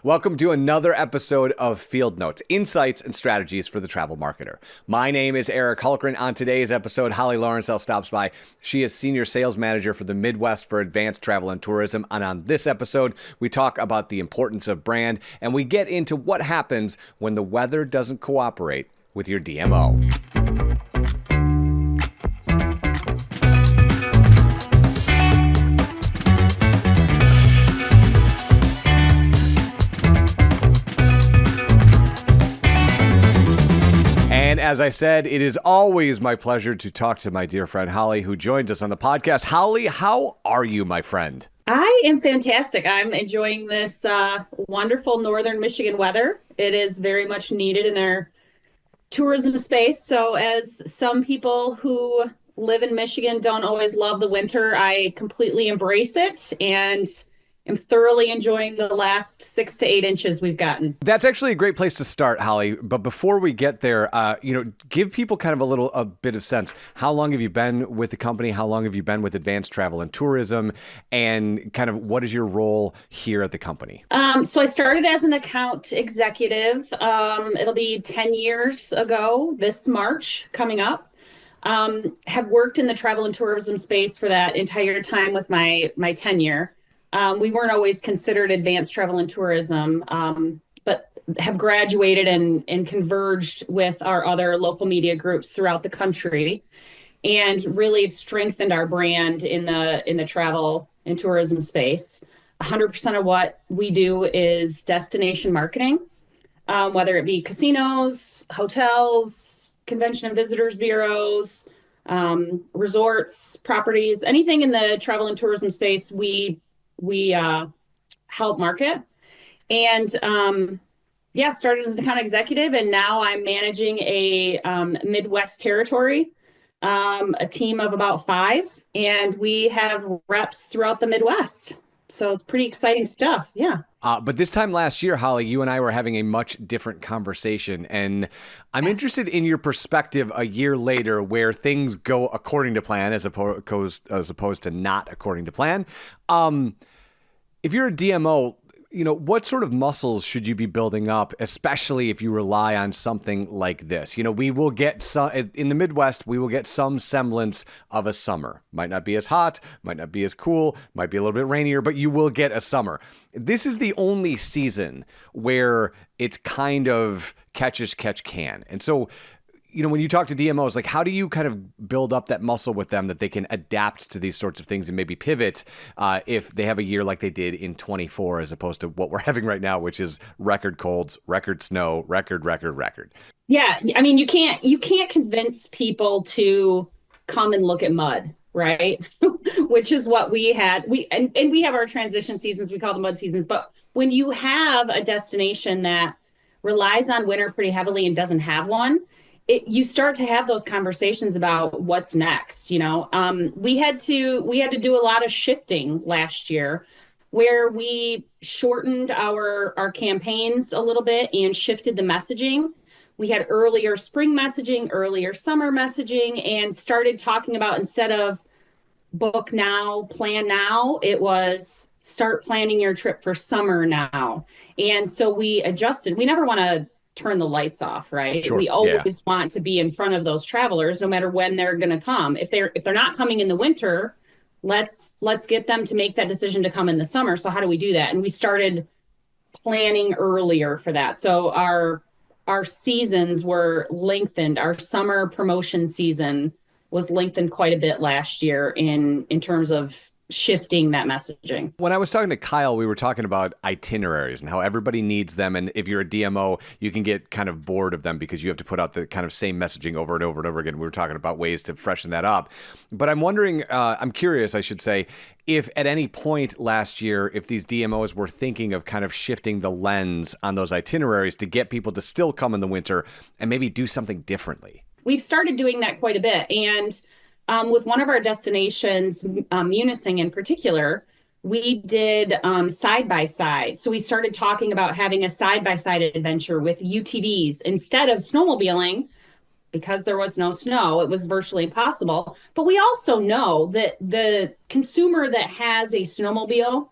Welcome to another episode of Field Notes, Insights and Strategies for the Travel Marketer. My name is Eric Hultgren. On today's episode, Holly Laurencelle stops by. She is Senior Sales Manager for the Midwest for Advanced Travel and Tourism. And on this episode, we talk about the importance of brand, and we get into what happens when the weather doesn't cooperate with your DMO. And as I said, it is always my pleasure to talk to my dear friend Holly, who joins us on the podcast. Holly, how are you, my friend? I am fantastic. I'm enjoying this wonderful northern Michigan weather. It is very much needed in our tourism space. So as some people who live in Michigan don't always love the winter, I completely embrace it and am thoroughly enjoying the last 6 to 8 inches we've gotten. That's actually a great place to start, Holly. But before we get there, give people kind of a bit of sense. How long have you been with the company? How long have you been with Advanced Travel and Tourism? And kind of what is your role here at the company? So I started as an account executive. It'll be 10 years ago this March coming up. Have worked in the travel and tourism space for that entire time with my tenure. We weren't always considered advanced travel and tourism, but have graduated and converged with our other local media groups throughout the country, and really have strengthened our brand in the travel and tourism space. 100% of what we do is destination marketing, whether it be casinos, hotels, convention and visitors bureaus, resorts, properties, anything in the travel and tourism space, we help market. And started as an account executive, and now I'm managing a Midwest territory, a team of about 5, and we have reps throughout the Midwest. So it's pretty exciting stuff. Yeah. But this time last year, Holly, you and I were having a much different conversation, and I'm interested in your perspective a year later where things go according to plan as opposed to not according to plan. If you're a DMO, what sort of muscles should you be building up, especially if you rely on something like this? We will get some in the Midwest, we will get some semblance of a summer. Might not be as hot, might not be as cool, might be a little bit rainier, but you will get a summer. This is the only season where it's kind of catch as catch can. And so, when you talk to DMOs, like, how do you kind of build up that muscle with them that they can adapt to these sorts of things and maybe pivot if they have a year like they did in 24, as opposed to what we're having right now, which is record colds, record snow, record. Yeah. I mean, you can't convince people to come and look at mud, right? Which is what we had. We have our transition seasons, we call them mud seasons. But when you have a destination that relies on winter pretty heavily and doesn't have one, you start to have those conversations about what's next. We had to do a lot of shifting last year, where we shortened our campaigns a little bit and shifted the messaging. We had earlier spring messaging, earlier summer messaging, and started talking about, instead of book now, plan now, it was start planning your trip for summer now. And so we adjusted. We never want to turn the lights off, right? Sure. We always want to be in front of those travelers, no matter when they're going to come. If they're not coming in the winter, let's get them to make that decision to come in the summer. So how do we do that? And we started planning earlier for that. So our seasons were lengthened. Our summer promotion season was lengthened quite a bit last year in terms of shifting that messaging. When I was talking to Kyle, we were talking about itineraries and how everybody needs them. And if you're a DMO, you can get kind of bored of them because you have to put out the kind of same messaging over and over and over again. We were talking about ways to freshen that up. But I'm wondering, I'm curious, I should say, if at any point last year, if these DMOs were thinking of kind of shifting the lens on those itineraries to get people to still come in the winter and maybe do something differently. We've started doing that quite a bit. And with one of our destinations, Munising in particular, we did side-by-side. So we started talking about having a side-by-side adventure with UTVs instead of snowmobiling. Because there was no snow, it was virtually impossible. But we also know that the consumer that has a snowmobile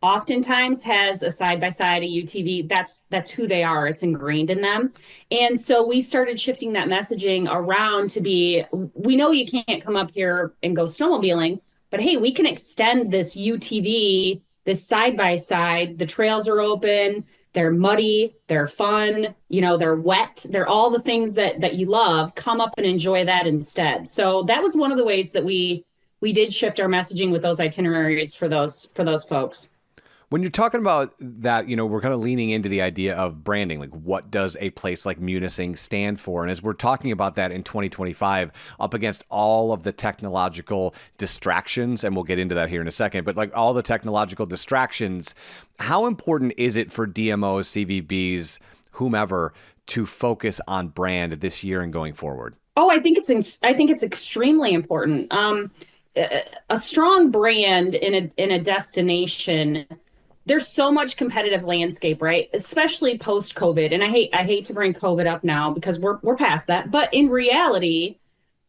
oftentimes has a side by side, a UTV. That's who they are. It's ingrained in them. And so we started shifting that messaging around to be, we know you can't come up here and go snowmobiling, but hey, we can extend this UTV, this side by side. The trails are open, they're muddy, they're fun, they're wet, they're all the things that you love. Come up and enjoy that instead. So that was one of the ways that we did shift our messaging with those itineraries for those folks. When you're talking about that, we're kind of leaning into the idea of branding. Like, what does a place like Munising stand for? And as we're talking about that in 2025, up against all of the technological distractions, and we'll get into that here in a second, but like all the technological distractions, how important is it for DMOs, CVBs, whomever, to focus on brand this year and going forward? Oh, I think it's extremely important. A strong brand in a destination. There's so much competitive landscape, right? Especially post COVID. And I hate to bring COVID up now because we're past that. But in reality,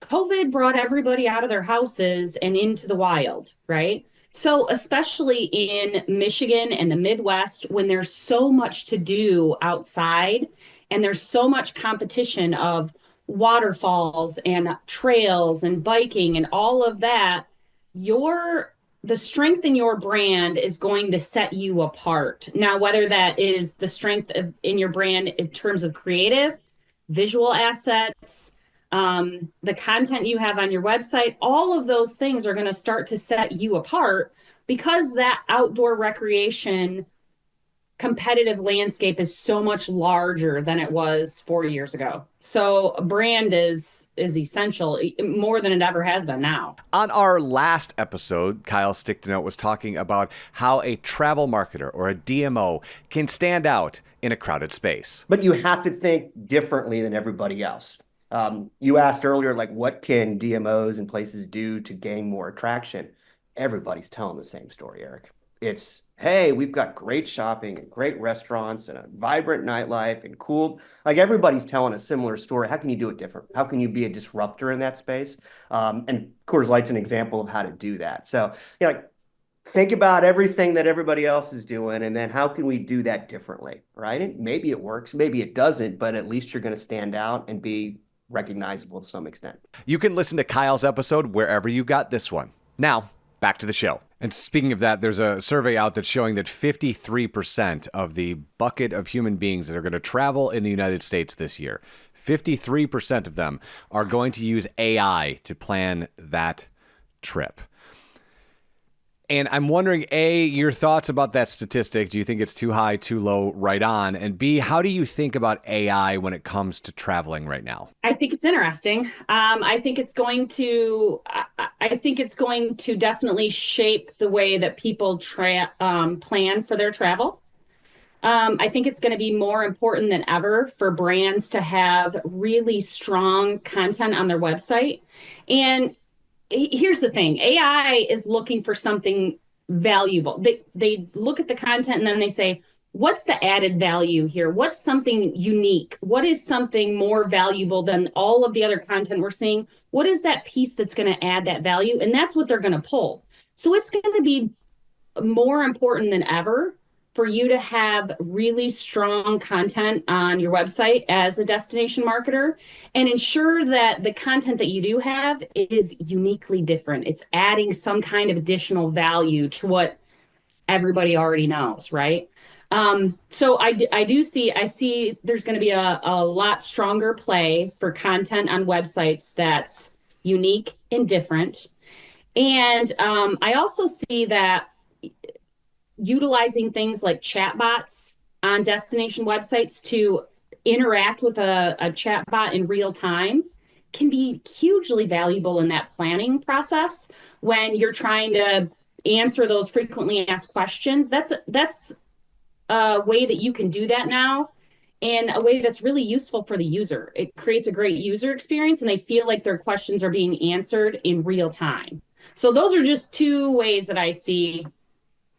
COVID brought everybody out of their houses and into the wild, right? So especially in Michigan and the Midwest, when there's so much to do outside and there's so much competition of waterfalls and trails and biking and all of that, your the strength in your brand is going to set you apart. Now, whether that is the strength in your brand in terms of creative, visual assets, the content you have on your website, all of those things are going to start to set you apart because that outdoor recreation competitive landscape is so much larger than it was 4 years ago. So a brand is essential more than it ever has been now. On our last episode, Kyle Sticknote was talking about how a travel marketer or a DMO can stand out in a crowded space. But you have to think differently than everybody else. You asked earlier, like, what can DMOs and places do to gain more attraction? Everybody's telling the same story, Eric. It's, hey, we've got great shopping and great restaurants and a vibrant nightlife and cool. Like, everybody's telling a similar story. How can you do it different? How can you be a disruptor in that space? And Coors Light's an example of how to do that. So, like, think about everything that everybody else is doing, and then how can we do that differently, right? And maybe it works, maybe it doesn't, but at least you're going to stand out and be recognizable to some extent. You can listen to Kyle's episode wherever you got this one. Now, back to the show. And speaking of that, there's a survey out that's showing that 53% of the bucket of human beings that are going to travel in the United States this year, 53% of them are going to use AI to plan that trip. And I'm wondering, A, your thoughts about that statistic. Do you think it's too high, too low, right on? And B, how do you think about AI when it comes to traveling right now? I think it's interesting. I think it's going to definitely shape the way that people plan for their travel. I think it's going to be more important than ever for brands to have really strong content on their website. And here's the thing, AI is looking for something valuable. They look at the content and then they say, what's the added value here? What's something unique? What is something more valuable than all of the other content we're seeing? What is that piece that's going to add that value? And that's what they're going to pull. So it's going to be more important than ever for you to have really strong content on your website as a destination marketer and ensure that the content that you do have is uniquely different. It's adding some kind of additional value to what everybody already knows, right? So I see there's going to be a lot stronger play for content on websites that's unique and different. And I also see that utilizing things like chatbots on destination websites to interact with a chatbot in real time can be hugely valuable in that planning process when you're trying to answer those frequently asked questions. That's a way that you can do that now in a way that's really useful for the user. It creates a great user experience and they feel like their questions are being answered in real time. So those are just two ways that I see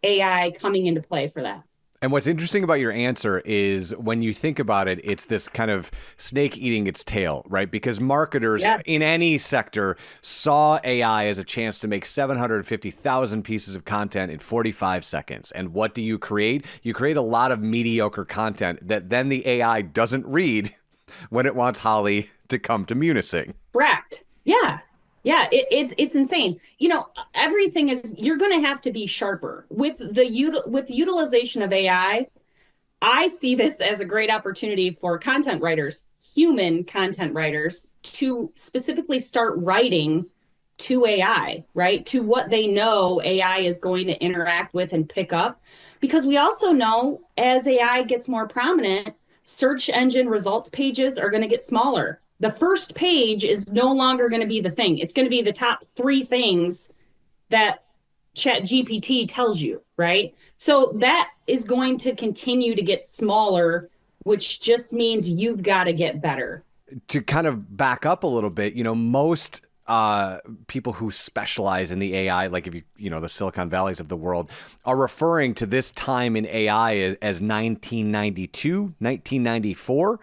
AI coming into play for that. And what's interesting about your answer is when you think about it, it's this kind of snake eating its tail, right? Because marketers in any sector saw AI as a chance to make 750,000 pieces of content in 45 seconds. And what do you create? You create a lot of mediocre content that then the AI doesn't read when it wants Holly to come to Munising. Correct. Yeah. Yeah, it's insane. Everything is, you're going to have to be sharper with the utilization of AI. I see this as a great opportunity for content writers, human content writers, to specifically start writing to AI, right? To what they know AI is going to interact with and pick up. Because we also know as AI gets more prominent, search engine results pages are going to get smaller. The first page is no longer going to be the thing. It's going to be the top 3 things that ChatGPT tells you, right? So that is going to continue to get smaller, which just means you've got to get better. To kind of back up a little bit, most people who specialize in the AI, like if the Silicon Valleys of the world, are referring to this time in AI as 1992, 1994.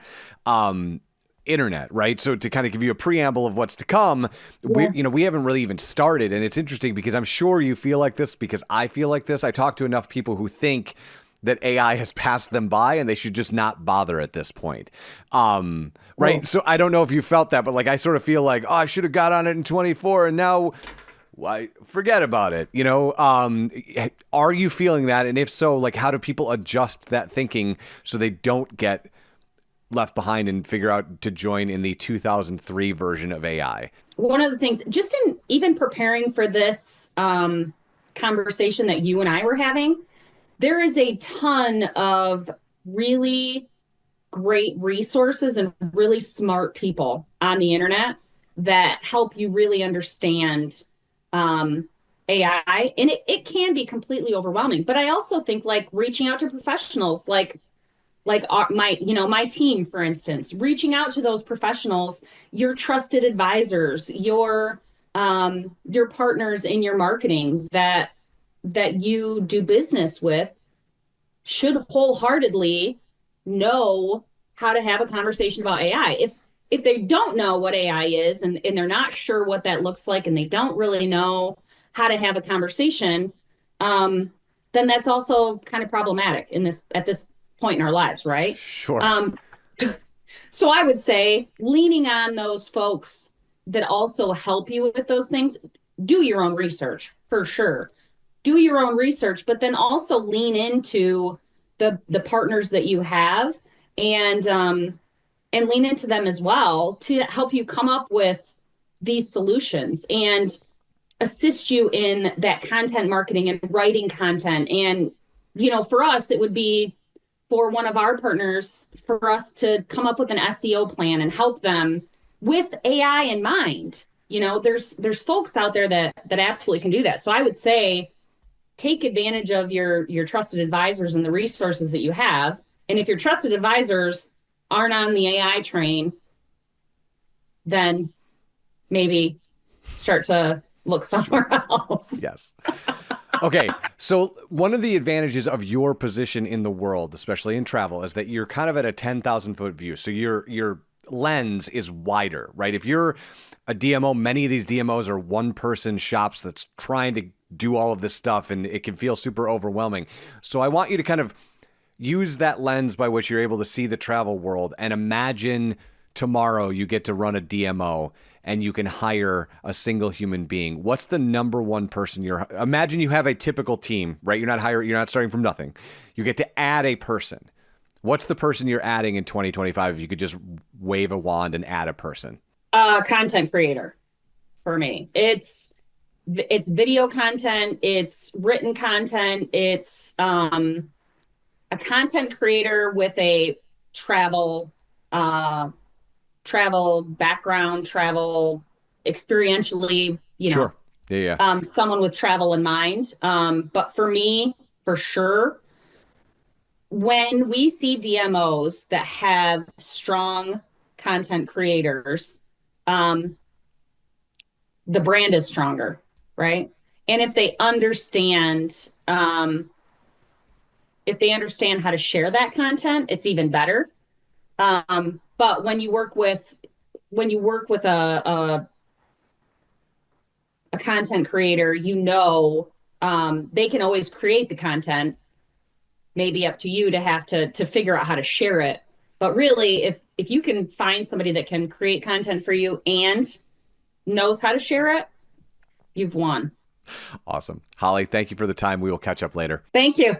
Internet, right? So to kind of give you a preamble of what's to come, we haven't really even started. And it's interesting because I'm sure you feel like this because I feel like this. I talk to enough people who think that AI has passed them by and they should just not bother at this point. Right. Well, so I don't know if you felt that, but like, I sort of feel like, I should have got on it in 24 and now forget about it. Are you feeling that? And if so, like, how do people adjust that thinking so they don't get left behind and figure out to join in the 2003 version of AI? One of the things, just in even preparing for this conversation that you and I were having, there is a ton of really great resources and really smart people on the internet that help you really understand AI. And it can be completely overwhelming. But I also think like reaching out to professionals like my team, for instance, reaching out to those professionals, your trusted advisors, your partners in your marketing that you do business with should wholeheartedly know how to have a conversation about AI. If they don't know what AI is and they're not sure what that looks like and they don't really know how to have a conversation, then that's also kind of problematic at this point in our lives, right? Sure. So I would say leaning on those folks that also help you with those things, do your own research for sure. Do your own research, but then also lean into the partners that you have and lean into them as well to help you come up with these solutions and assist you in that content marketing and writing content. And, for us, it would be for one of our partners, for us to come up with an SEO plan and help them with AI in mind. There's folks out there that absolutely can do that. So I would say take advantage of your trusted advisors and the resources that you have. And if your trusted advisors aren't on the AI train, then maybe start to look somewhere else. Yes. Okay, so one of the advantages of your position in the world, especially in travel, is that you're kind of at a 10,000-foot view. So your lens is wider, right? If you're a DMO, many of these DMOs are one-person shops that's trying to do all of this stuff, and it can feel super overwhelming. So I want you to kind of use that lens by which you're able to see the travel world and imagine tomorrow you get to run a DMO and you can hire a single human being. What's the number one person imagine you have a typical team, right? You're not starting from nothing. You get to add a person. What's the person you're adding in 2025 if you could just wave a wand and add a person? Content creator for me. It's video content, it's written content, it's a content creator with a travel background, travel experientially, Sure. Yeah. Someone with travel in mind. But for me, for sure, when we see DMOs that have strong content creators, the brand is stronger, right? And if they understand if they understand how to share that content, it's even better. But when you work with a content creator, they can always create the content. Maybe up to you to have to figure out how to share it. But really, if you can find somebody that can create content for you and knows how to share it, you've won. Awesome. Holly, thank you for the time. We will catch up later. Thank you.